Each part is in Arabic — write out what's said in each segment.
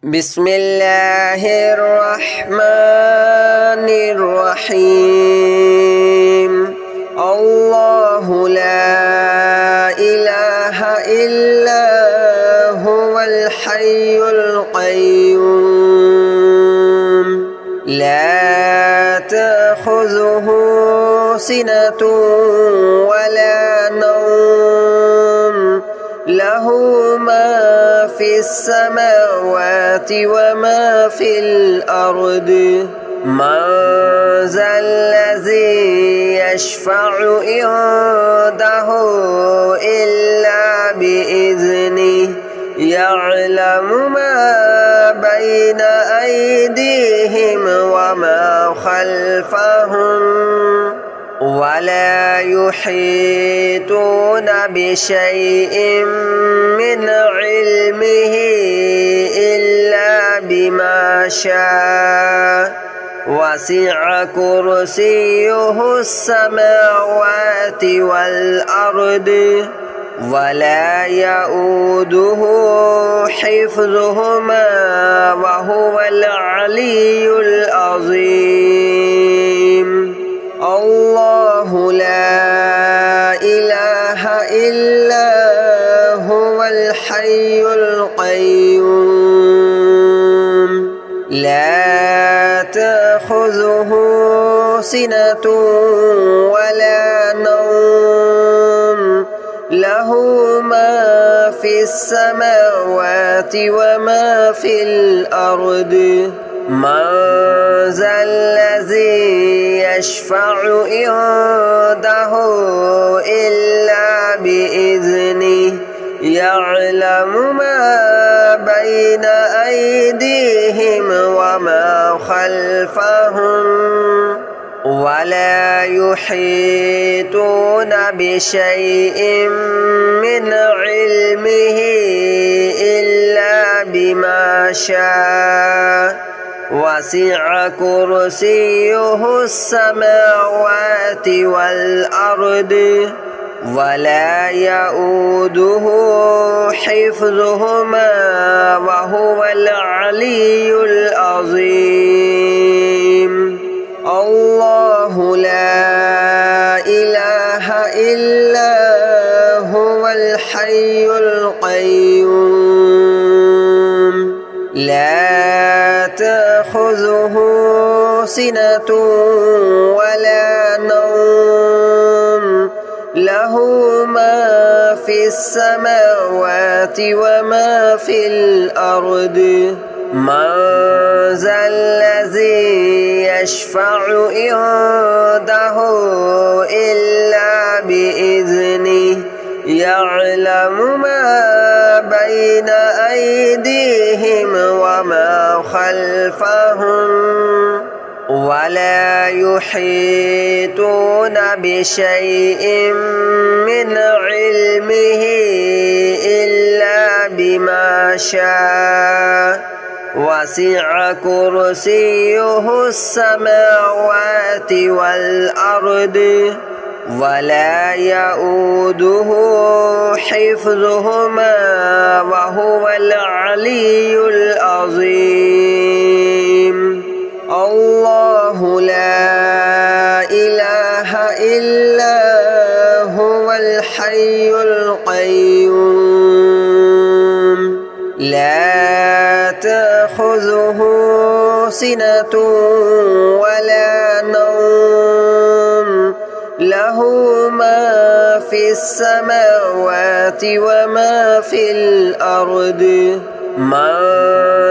بسم الله الرحمن الرحيم الله لا إله إلا هو الحي القيوم لا تأخذه سنة ولا نوم له ما في السماوات وما في الأرض من ذا الذي يشفع عنده إلا بإذنه يعلم ما بين أيديهم وما خلفهم ولا يحيطون بشيء من علمه إلا بما شاء وسع كرسيه السماوات والأرض ولا يؤوده حفظهما وهو العلي العظيم الله لا إله إلا هو الحي القيوم لا تأخذه سنة ولا نوم له ما في السماوات وما في الأرض من ذا الذي يشفع عنده إلا بإذنه يعلم ما بين أيديهم وما خلفهم ولا يحيطون بشيء من علمه إلا بما شاء وسع كرسيه السماوات والأرض ولا يؤوده حفظهما وهو العلي العظيم الله لا إله إلا هو الحي القيوم لا تأخذه سنة ولا نوم له ما في السماوات وما في الأرض من ذا الذي يشفع عنده إلا بإذنه يعلم ما بين أيديهم وما خلفهم ولا يحيطون بشيء من علمه إلا بما شاء وسع كرسيه السماوات والأرض ولا يؤوده حفظهما وهو العلي العظيم الله لا إله إلا هو الحي القيوم لا تأخذه سنة ولا نوم له ما في السماوات وما في الأرض من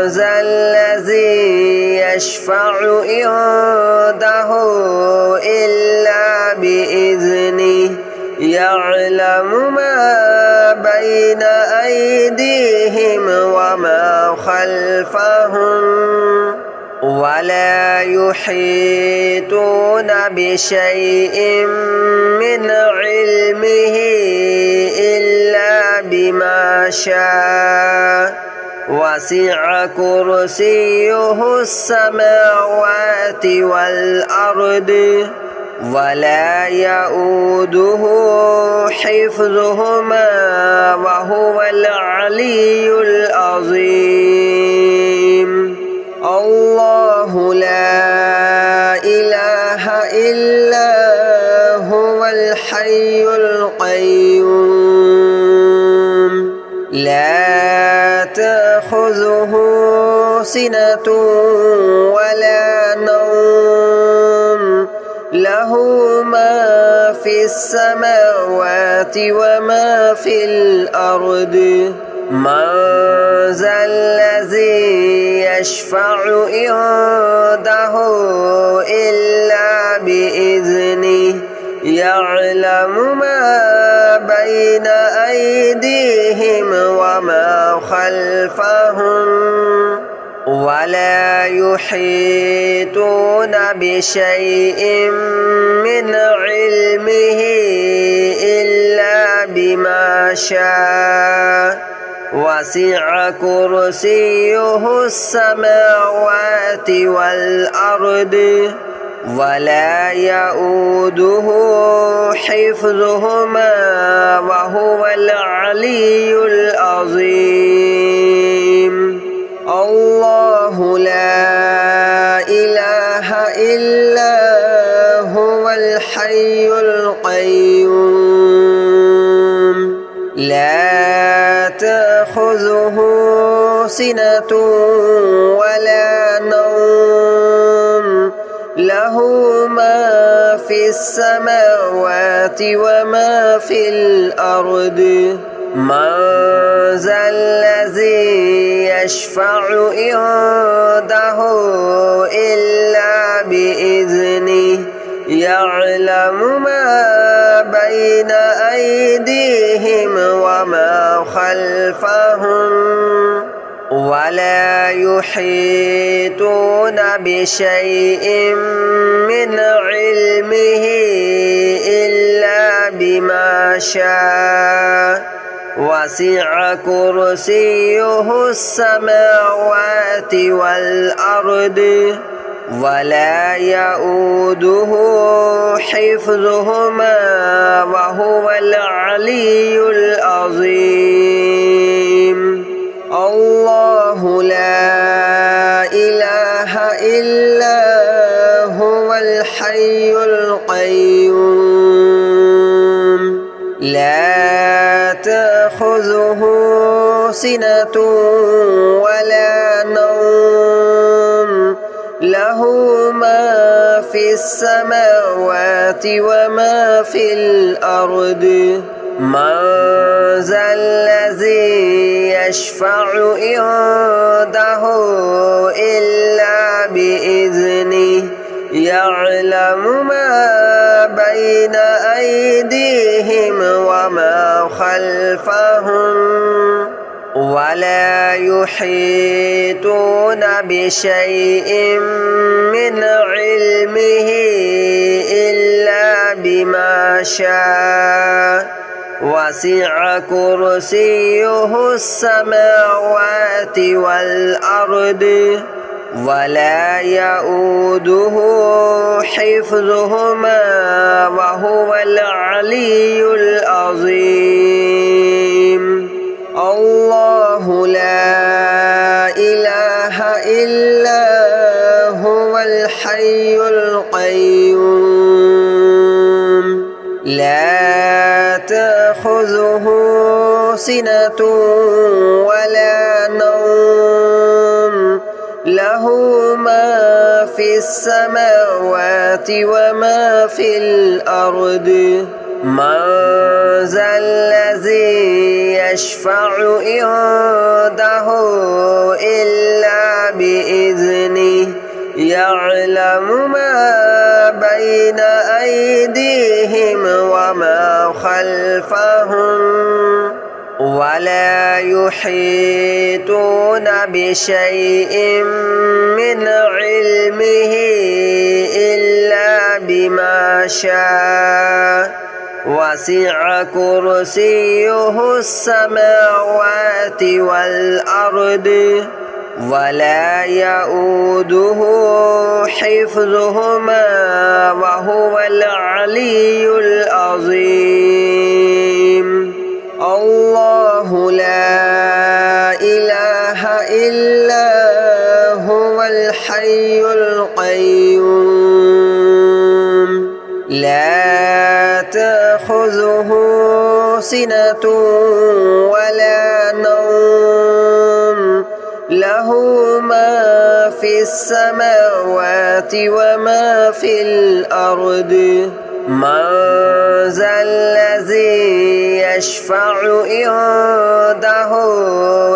ذا الذي يشفع عنده إلا بإذنه يعلم ما بين أيديهم وما خلفهم ولا يحيطون بشيء من علمه إلا بما شاء وسع كرسيه السماوات والأرض ولا يؤوده حفظهما وهو العلي العظيم. تأخذه سنة ولا نوم له ما في السماوات وما في الأرض من ذا الذي يشفع عنده إلا بإذنه يعلم ما بين أيديهم وما خلفهم ولا يحيطون بشيء من علمه إلا بما شاء وسع كرسيه السماوات والأرض ولا يؤوده حفظهما وهو العلي العظيم الله لا إله إلا هو الحي القيوم لا تأخذه سنة ولا نوم له ما في السماوات وما في الأرض من ذا الذي يشفع عنده إلا بإذنه يعلم ما بين أيديهم وما خلفهم ولا يحيطون بشيء من علمه إلا بما شاء وسع كرسيه السماوات والأرض ولا يؤوده حفظهما وهو العلي العظيم الله لا إله إلا هو الحي القيوم لا تأخذه سنة ولا نوم له ما في السماوات وما في الأرض من ذا الذي يشفع عنده إلا بإذنه يعلم ما بين أيديهم وما خلفهم ولا يحيطون بشيء من علمه إلا بما شاء وسع كرسيه السماوات والأرض ولا يؤوده حفظهما وهو العلي العظيم الله لا إله إلا هو الحي القيوم لا تأخذه سنة ولا نوم له ما في السماوات وما في الأرض من ذا الذي يشفع عنده إلا بإذنه يعلم ما بين أيديهم وما خلفهم ولا يحيطون بشيء من علمه إلا بما شاء وسع كرسيه السماوات والأرض ولا يؤوده حفظهما وهو العلي العظيم الله لا إله إلا هو الحي القيوم لا تأخذه سنة ولا نوم له له ما في السماوات وما في الأرض من ذا الذي يشفع عنده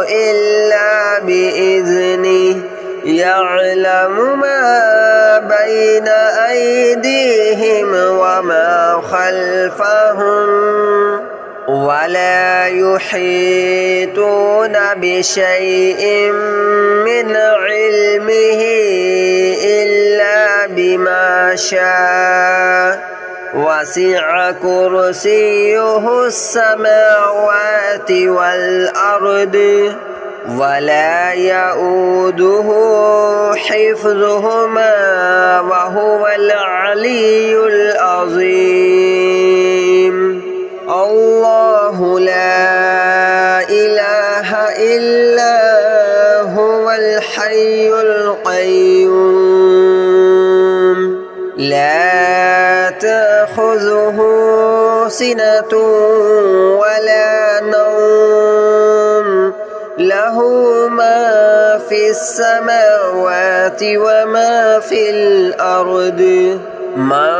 إلا بإذنه يعلم ما بين أيديهم وما خلفهم ولا يحيطون بشيء من علمه إلا بما شاء وسع كرسيه السماوات والأرض ولا يؤوده حفظهما وهو العلي العظيم الله لا إله إلا هو الحي القيوم لا تأخذه سنة ولا نوم له ما في السماوات وما في الأرض من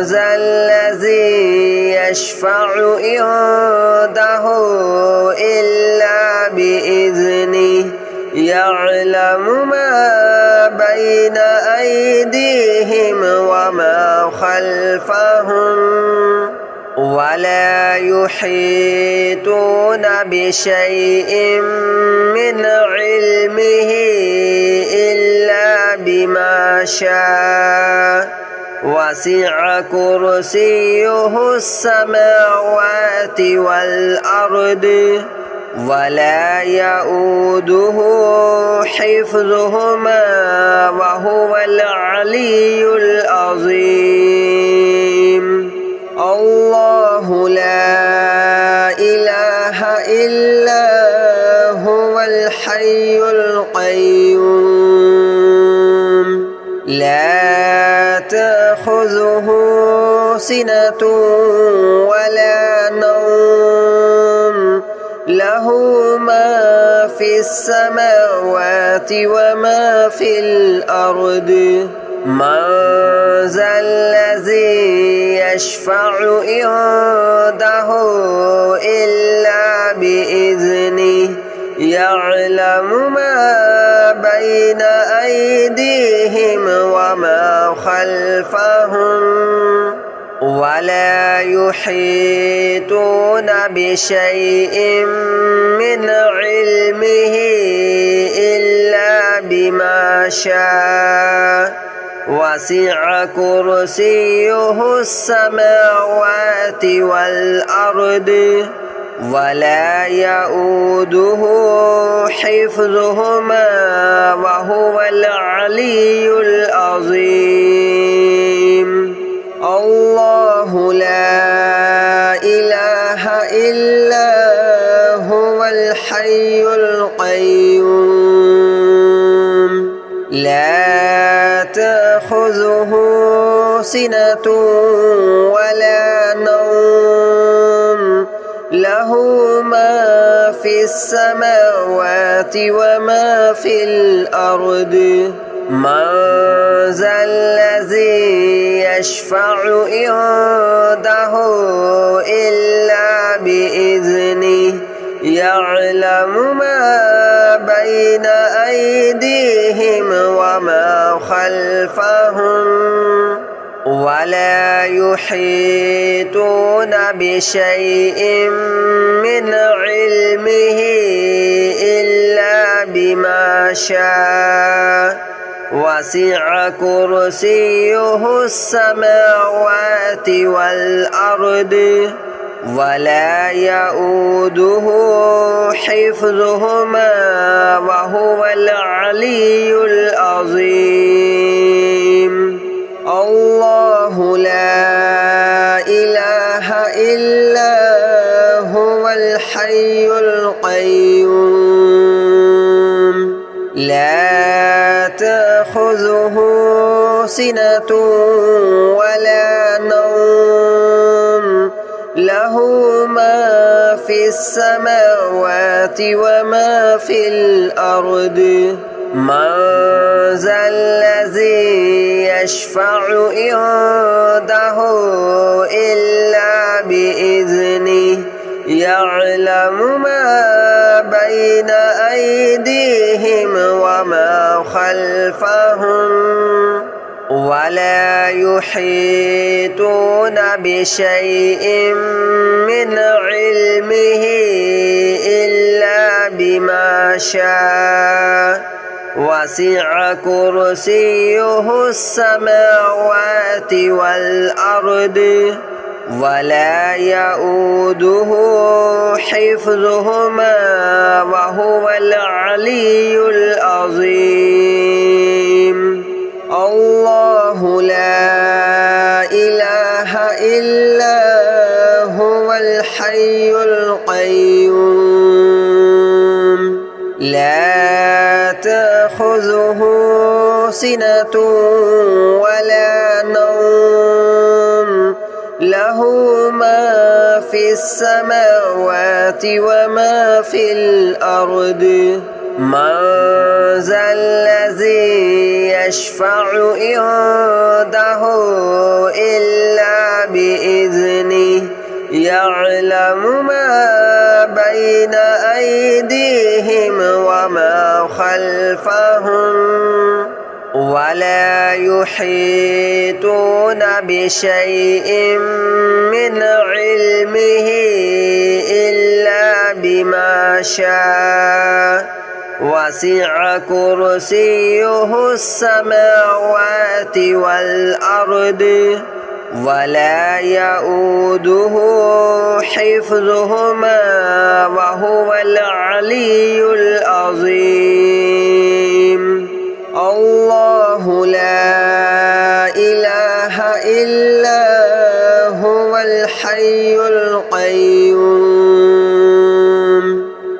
ذا الذي يشفع عنده إلا بإذنه يعلم ما بين أيديهم وما خلفهم ولا يحيطون بشيء من علمه إلا بما شاء وسع كرسيه السماوات والأرض ولا يؤوده حفظهما وهو العلي العظيم الله لا إله إلا هو الحي القيوم لا تأخذه سنة ولا نوم له ما في السماوات وما في الأرض من ذا الذي يشفع عنده إلا بإذنه يعلم ما بين أيديهم وما خلفهم ولا يحيطون بشيء من علمه إلا بما شاء وسع كرسيه السماوات والأرض ولا يؤوده حفظهما وهو العلي العظيم الله لا إله إلا هو الحي القيوم لا تأخذه سنة ولا نوم له ما في السماوات وما في الأرض من ذا الذي يشفع عنده إلا بإذنه يعلم ما بين أيديهم وما خلفهم ولا يحيطون بشيء من علمه إلا بما شاء وسع كرسيه السماوات والأرض ولا يؤوده حفظهما وهو العلي العظيم الله لا إله إلا هو الحي القيوم لا تأخذه سنة ولا نوم له له ما في السماوات وما في الأرض من ذا الذي يشفع عنده إلا بإذنه يعلم ما بين أيديهم وما خلفهم ولا يحيطون بشيء من علمه إلا بما شاء وسع كرسيه السماوات والأرض ولا يؤوده حفظهما وهو العلي العظيم الله لا إله إلا هو الحي القيوم لا تأخذه سنة ولا نوم له ما في السماوات وما في الأرض من ذا الذي يشفع عنده إلا بإذنه يعلم ما بين أيديهم وما خلفهم ولا يحيطون بشيء من علمه إلا بما شاء وسع كرسيه السماوات والأرض ولا يؤوده حفظهما وهو العلي العظيم الله لا إله إلا هو الحي القيوم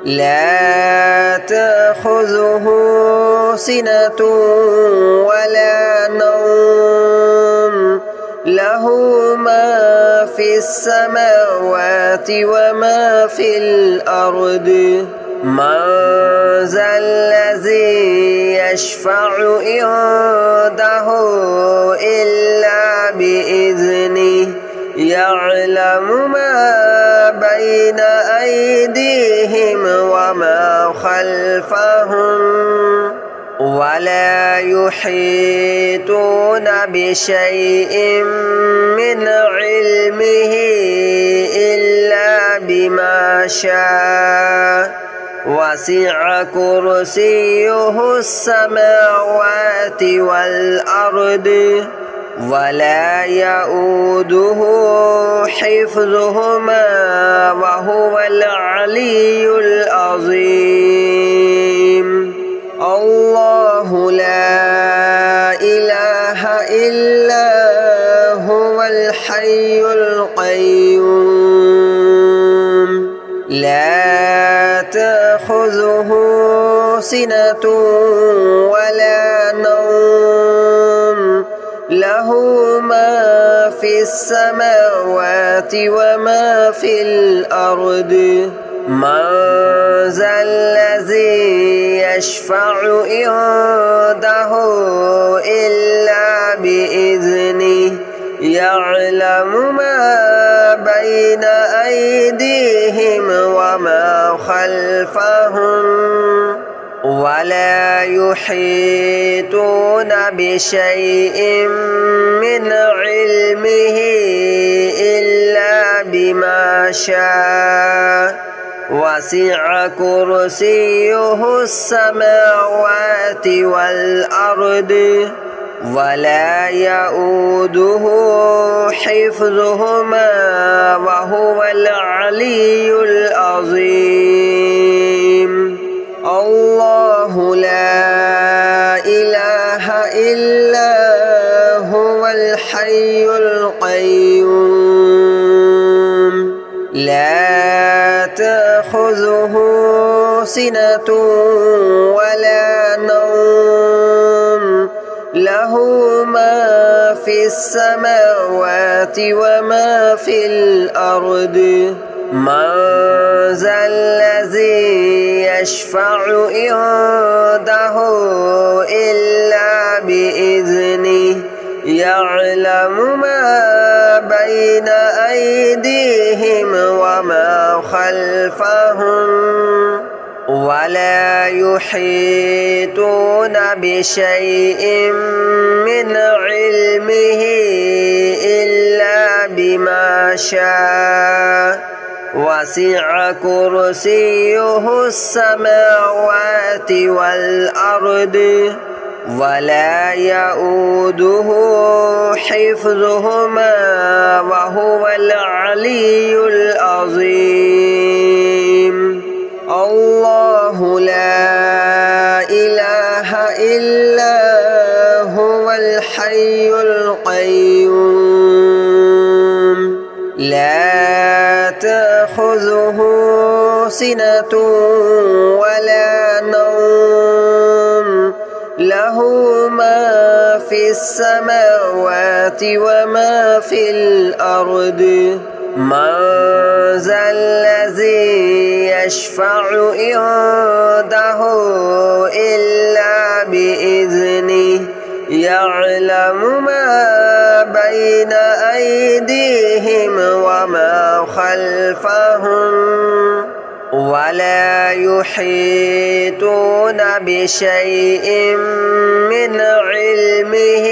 لا تأخذه سنة ولا نوم له ما في السماوات وما في الأرض من ذا الذي يشفع عنده إلا بإذنه يعلم ما بين أيديهم وما خلفهم ولا يحيطون بشيء من علمه إلا بما شاء وسع كرسيه السماوات والأرض ولا يؤوده حفظهما وهو العلي العظيم الله لا إله إلا هو الحي القيوم لا تأخذه سنة ولا نوم له ما في السماوات وما في الأرض من ذا الذي يشفع عنده إلا بإذنه يعلم ما بين أيديهم وما خلفهم ولا يحيطون بشيء من علمه إلا بما شاء وسع كرسيه السماوات والأرض ولا يؤوده حفظهما وهو العلي العظيم الله لا إله إلا هو الحي القيوم لا تأخذه سنة ولا نوم له ما في السماوات وما في الأرض من ذا الذي يشفع عنده إلا بإذنه يعلم ما بين أيديهم وما خلفهم ولا يحيطون بشيء من علمه إلا بما شاء وسع كرسيه السماوات والأرض ولا يؤوده حفظهما وهو العلي العظيم الله لا إله إلا هو الحي القيوم لا تأخذه سنة ولا نوم له ما في السماوات وما في الأرض من ذا الذي يشفع عنده إلا بإذنه يعلم ما بين أيديهم وما خلفهم ولا يحيطون بشيء من علمه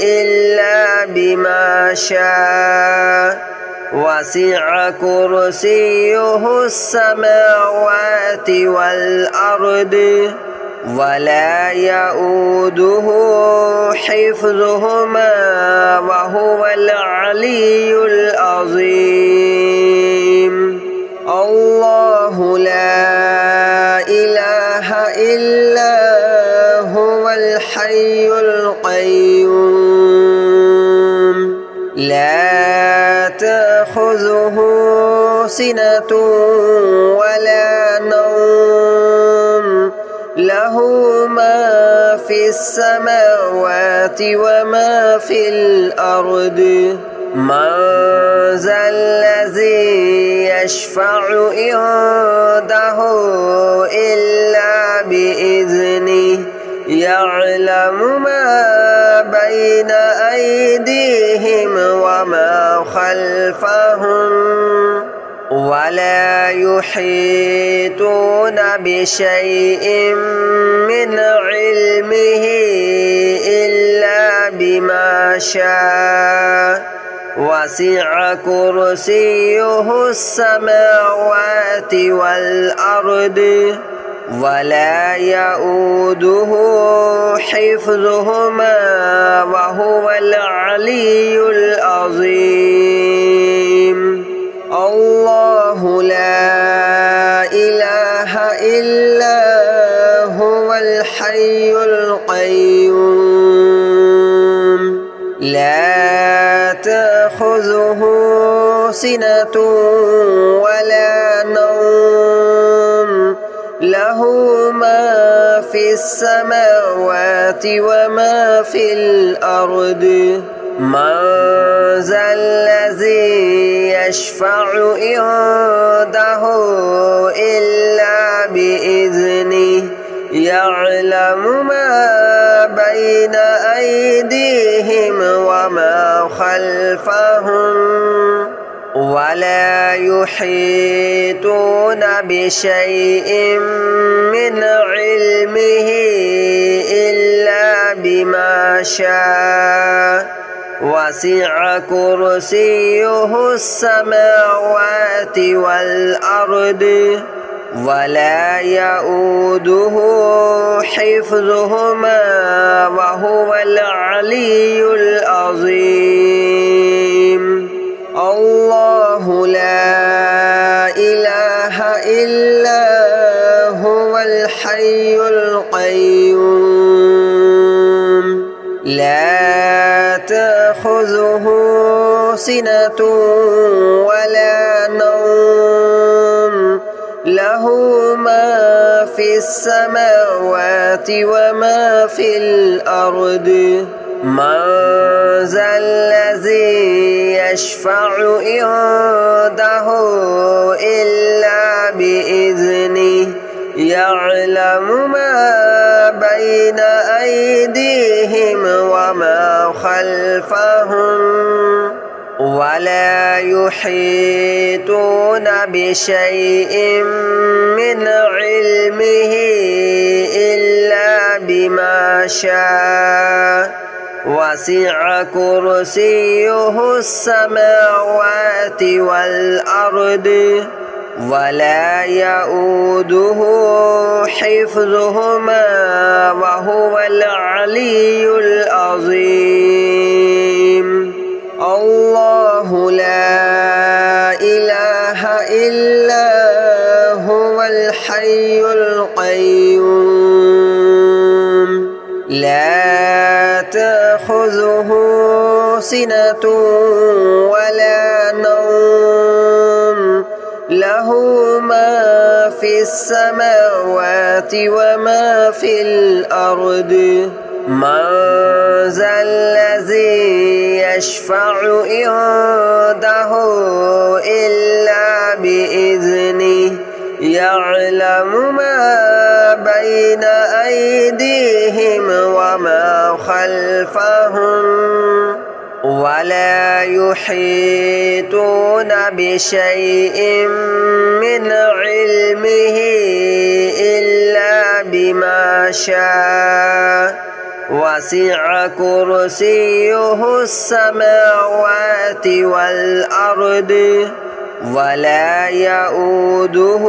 إلا بما شاء وسع كرسيه السماوات والأرض ولا يؤوده حفظهما وهو العلي العظيم الله لا إله إلا هو الحي القيوم لا تأخذه سنة ولا نوم له ما في السماوات وما في الأرض من ذا الذي يشفع عنده إلا بإذنه يعلم ما بين أيديهم وما خلفهم ولا يحيطون بشيء من علمه إلا بما شاء وسع كرسيه السماوات والأرض ولا يؤوده حفظهما وهو العلي العظيم الله لا إله إلا هو الحي القيوم لا تأخذه سنة ولا نوم له ما في السماوات وما في الأرض من ذا الذي يشفع عنده إلا بإذنه يعلم ما بين أيديهم وما خلفهم ولا يحيطون بشيء من علمه إلا بما شاء وسع كرسيه السماوات والأرض ولا يؤوده حفظهما وهو العلي العظيم الله لا إله إلا هو الحي القيوم لا تأخذه سنة ولا نوم له ما في السماوات وما في الأرض من ذا الذي يشفع عنده إلا بإذنه يعلم ما بين أيديهم وما خلفهم ولا يحيطون بشيء من علمه إلا بما شاء وسع كرسيه السماوات والأرض ولا يؤوده حفظهما وهو العلي العظيم الله لا إله إلا هو الحي القيوم لا تأخذه سنة ولا نوم له ما في السماوات وما في الأرض من ذا الذي يشفع عنده إلا بإذنه يعلم ما بين أيديهم وما خلفهم ولا يحيطون بشيء من علمه إلا بما شاء وسع كرسيه السماوات والأرض ولا يؤوده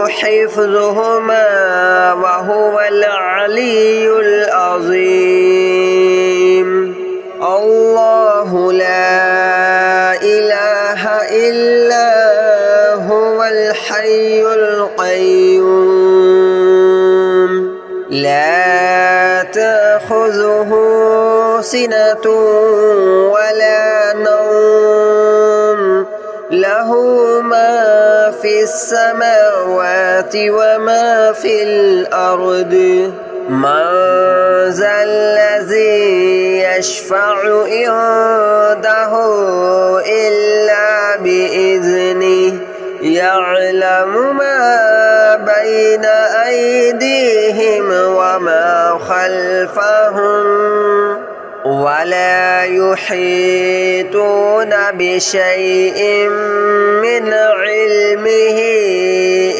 حفظهما وهو العلي العظيم الله لا إله إلا هو الحي القيوم لا تأخذه سنة ولا نوم له ما في السماوات وما في الأرض من ذا الذي يشفع عنده إلا بإذنه يعلم ما بين أيديهم وما خلفهم ولا يحيطون بشيء من علمه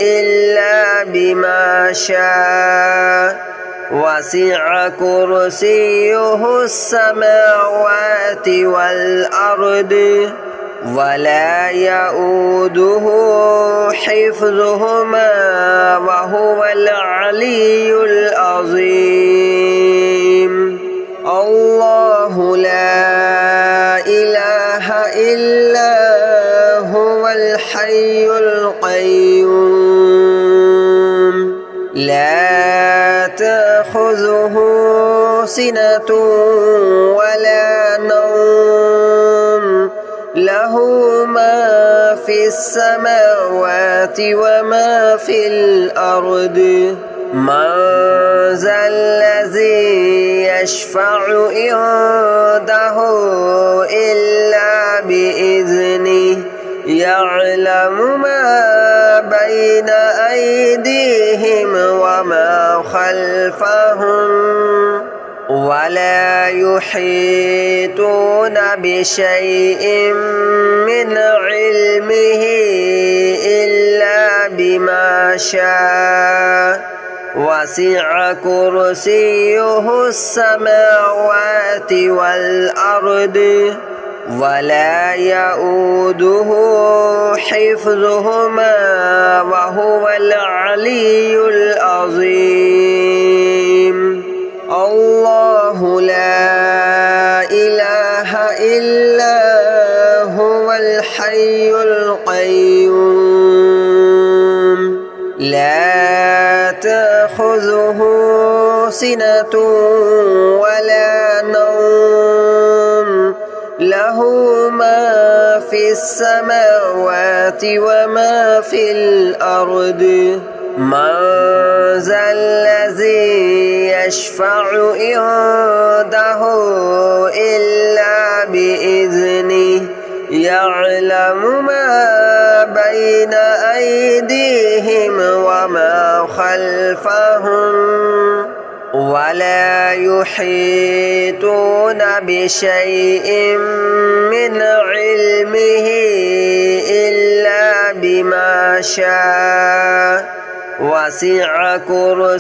إلا بما شاء وسع كرسيه السماوات والأرض ولا يؤوده حفظهما وهو العلي العظيم الله لا إله إلا هو الحي القيوم لا تأخذه سنة ولا نوم له ما في السماوات وما في الأرض من ذا الذي يشفع عنده إلا بإذنه يعلم ما بين أيديهم وما خلفهم ولا يحيطون بشيء من علمه إلا بما شاء وسع كرسيه السماوات والأرض ولا يؤوده حفظهما وهو العلي العظيم الله لا إله إلا هو الحي القيوم لا تأخذه سنة ولا نوم له ما في السماوات وما في الأرض من ذا الذي يشفع عنده إلا بإذنه يعلم ما بين أيديهم وما خلفهم ولا يحيطون بشيء من علمه إلا بما شاء وسع كرسيه